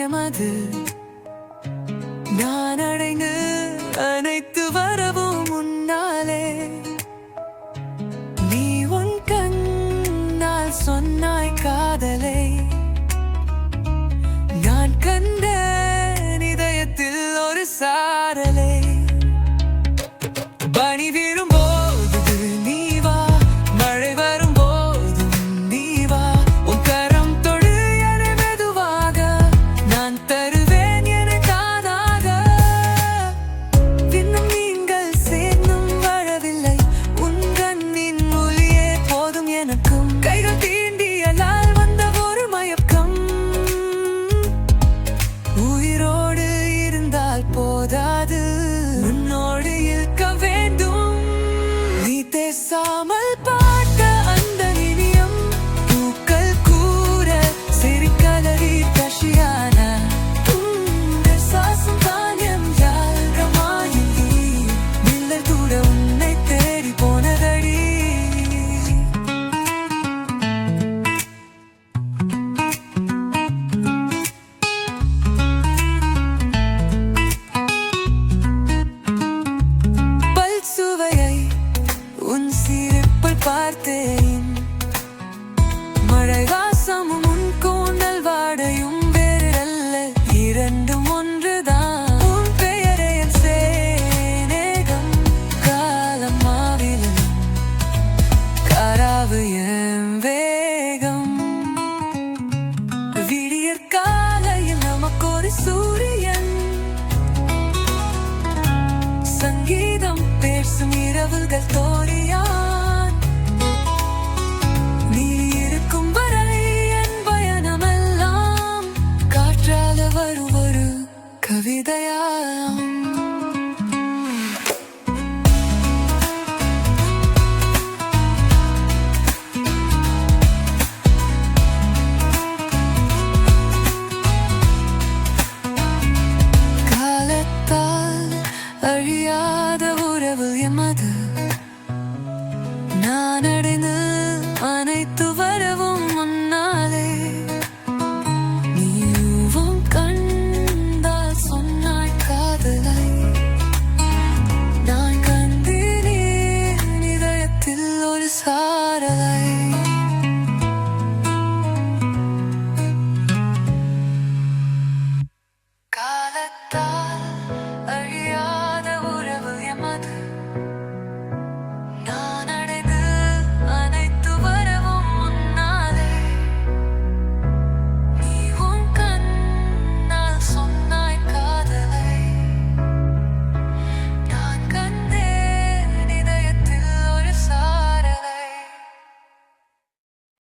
லட்சியமது நான் அடைந்து அனைத்து வரவும் முன்னாலே நீ உன் கண்ணால் சொன்னாய் காதலை நான் கண்ட இதயத்தில் ஒரு சாரலை பனி விழும்போது நீ வா மழை வரும்போது நீ வா உன் கரம் தொடு என மெதுவாக நான் தருவேன் என காதாக இன்னும் நீங்கள் சேர்ந்தும் வாழவில்லை உன் கண்ணின் ஒளியே போதும் எனக்கும் கைகள் தீண்டியலால் வந்த ஒரு மயக்கம் உயிரோடு இருந்தால் போதாது உன்னோடு இருக்க வேண்டும் நீ பேசாமல் பார்த்த அந்த இனியம் பூக்கள் கூற சிரிக்கலரி கஷியான சாசம் தானியம் யாழ்ரமாயி நிழல் கூட உன்னை தேடி போனதடி சுவையை உன் சிரிப்பில் பார்த்தேன் மழை வாசமும் உன் கூந்தல் வாடையும் வேறல்ல இரண்டும் ஒன்றுதான் உன் பெயரை என் சேனேகம் காலம் மாவிலும் காராவு என் வேகம் விடியற் காலையில் நமக்கு ஒரு சூரியன் சங்கீதம் பேசும் இரவுகள் தோழியான் நீ இருக்கும் வரை என் பயணமெல்லாம் காற்றால வரும் ஒரு கவிதையாம்